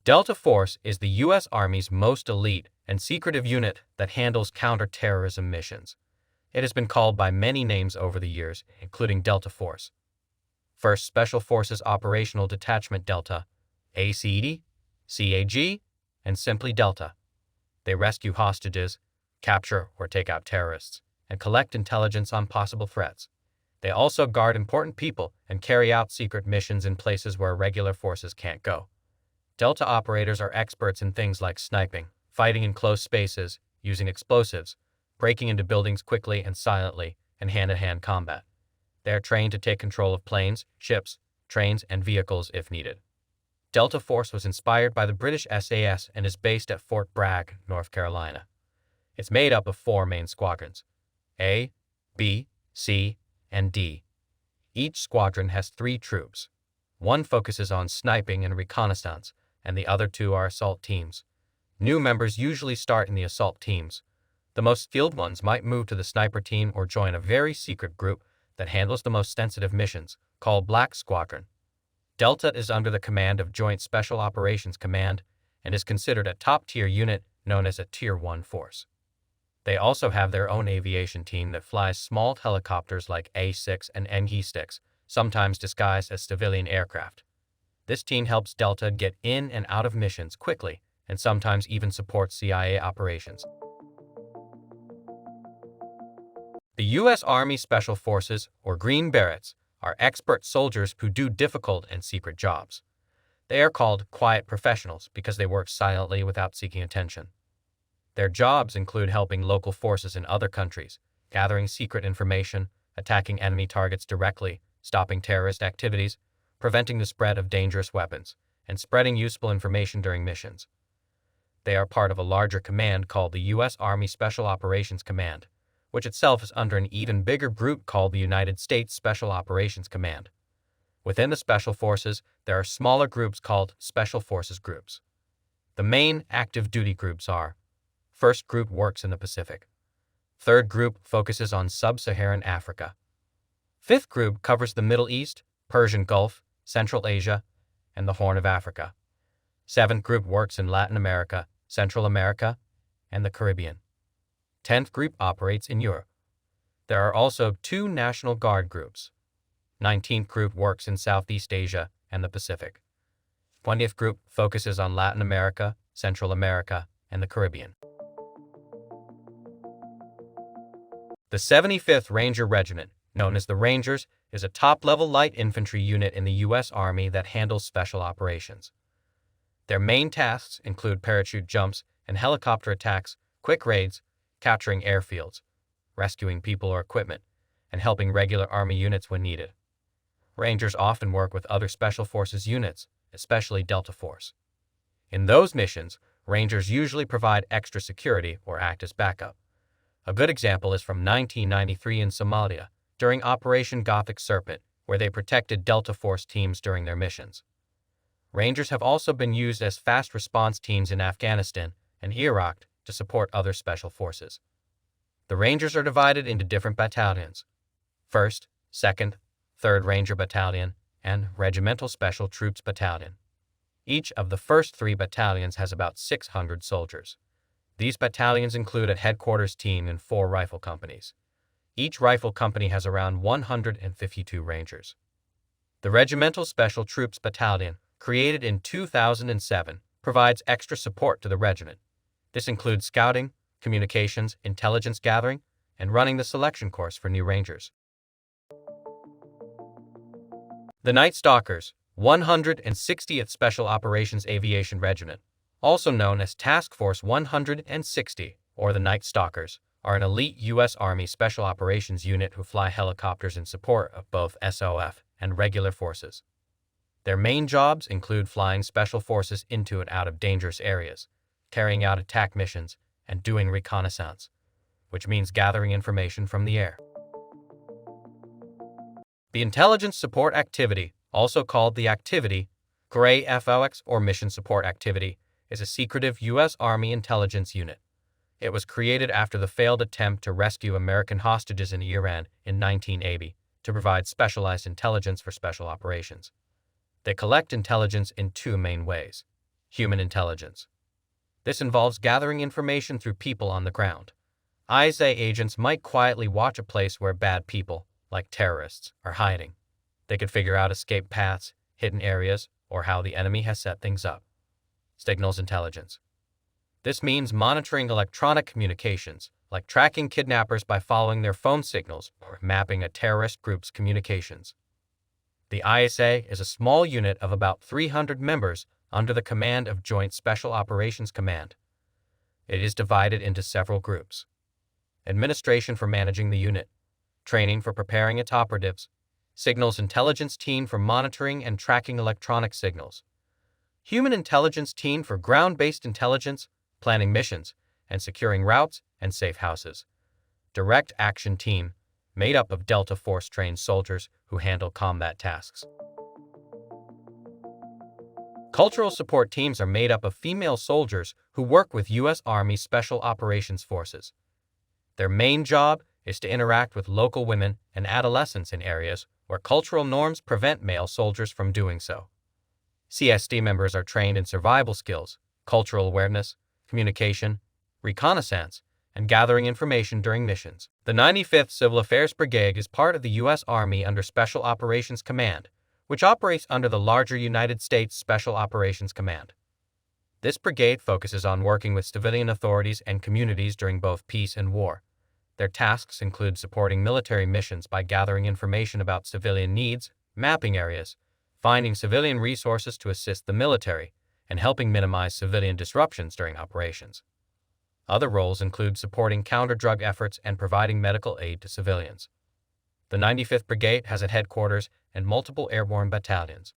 Delta Force is the U.S. Army's most elite and secretive unit that handles counter-terrorism missions. It has been called by many names over the years, including Delta Force. First Special Forces Operational Detachment Delta, ACD, CAG, and simply Delta. They rescue hostages, capture or take out terrorists, and collect intelligence on possible threats. They also guard important people and carry out secret missions in places where regular forces can't go. Delta operators are experts in things like sniping, fighting in close spaces, using explosives, breaking into buildings quickly and silently, and hand-to-hand combat. They are trained to take control of planes, ships, trains, and vehicles if needed. Delta Force was inspired by the British SAS and is based at Fort Bragg, North Carolina. It's made up of 4 main squadrons: A, B, C, and D. Each squadron has 3 troops. One focuses on sniping and reconnaissance, and the other 2 are assault teams. New members usually start in the assault teams. The most skilled ones might move to the sniper team or join a very secret group that handles the most sensitive missions, called Black Squadron. Delta is under the command of Joint Special Operations Command and is considered a top-tier unit known as a Tier 1 force. They also have their own aviation team that flies small helicopters like A-6 and NG-6, sometimes disguised as civilian aircraft. This team helps Delta get in and out of missions quickly and sometimes even supports CIA operations. The U.S. Army Special Forces, or Green Berets, are expert soldiers who do difficult and secret jobs. They are called quiet professionals because they work silently without seeking attention. Their jobs include helping local forces in other countries, gathering secret information, attacking enemy targets directly, stopping terrorist activities, preventing the spread of dangerous weapons, and spreading useful information during missions. They are part of a larger command called the U.S. Army Special Operations Command, which itself is under an even bigger group called the United States Special Operations Command. Within the Special Forces, there are smaller groups called Special Forces Groups. The main active duty groups are: First Group works in the Pacific. Third Group focuses on Sub-Saharan Africa. Fifth Group covers the Middle East, Persian Gulf, Central Asia, and the Horn of Africa. Seventh Group works in Latin America, Central America, and the Caribbean. 10th Group operates in Europe. There are also 2 National Guard groups. 19th Group works in Southeast Asia and the Pacific. 20th Group focuses on Latin America, Central America, and the Caribbean. The 75th Ranger Regiment, known as the Rangers, is a top-level light infantry unit in the U.S. Army that handles special operations. Their main tasks include parachute jumps and helicopter attacks, quick raids, capturing airfields, rescuing people or equipment, and helping regular Army units when needed. Rangers often work with other Special Forces units, especially Delta Force. In those missions, Rangers usually provide extra security or act as backup. A good example is from 1993 in Somalia, during Operation Gothic Serpent, where they protected Delta Force teams during their missions. Rangers have also been used as fast response teams in Afghanistan and Iraq to support other special forces. The Rangers are divided into different battalions: 1st, 2nd, 3rd Ranger Battalion, and Regimental Special Troops Battalion. Each of the first 3 battalions has about 600 soldiers. These battalions include a headquarters team and 4 rifle companies. Each rifle company has around 152 Rangers. The Regimental Special Troops Battalion, created in 2007, provides extra support to the regiment. This includes scouting, communications, intelligence gathering, and running the selection course for new Rangers. The Night Stalkers, 160th Special Operations Aviation Regiment, also known as Task Force 160, or the Night Stalkers, are an elite U.S. Army Special Operations unit who fly helicopters in support of both SOF and regular forces. Their main jobs include flying special forces into and out of dangerous areas, carrying out attack missions, and doing reconnaissance, which means gathering information from the air. The Intelligence Support Activity, also called the Activity, Gray FOX or Mission Support Activity, is a secretive U.S. Army intelligence unit. It was created after the failed attempt to rescue American hostages in Iran in 1980 to provide specialized intelligence for special operations. They collect intelligence in 2 main ways: Human intelligence. This involves gathering information through people on the ground. ISA agents might quietly watch a place where bad people, like terrorists, are hiding. They could figure out escape paths, hidden areas, or how the enemy has set things up. Signals intelligence. This means monitoring electronic communications, like tracking kidnappers by following their phone signals or mapping a terrorist group's communications. The ISA is a small unit of about 300 members under the command of Joint Special Operations Command. It is divided into several groups. Administration for managing the unit, training for preparing its operatives, signals intelligence team for monitoring and tracking electronic signals, human intelligence team for ground-based intelligence, planning missions, and securing routes and safe houses, direct action team, made up of Delta Force-trained soldiers who handle combat tasks. Cultural support teams are made up of female soldiers who work with U.S. Army Special Operations Forces. Their main job is to interact with local women and adolescents in areas where cultural norms prevent male soldiers from doing so. CST members are trained in survival skills, cultural awareness, communication, reconnaissance, and gathering information during missions. The 95th Civil Affairs Brigade is part of the U.S. Army under Special Operations Command, which operates under the larger United States Special Operations Command. This brigade focuses on working with civilian authorities and communities during both peace and war. Their tasks include supporting military missions by gathering information about civilian needs, mapping areas, finding civilian resources to assist the military, and helping minimize civilian disruptions during operations. Other roles include supporting counter-drug efforts and providing medical aid to civilians. The 95th Brigade has a headquarters and multiple airborne battalions.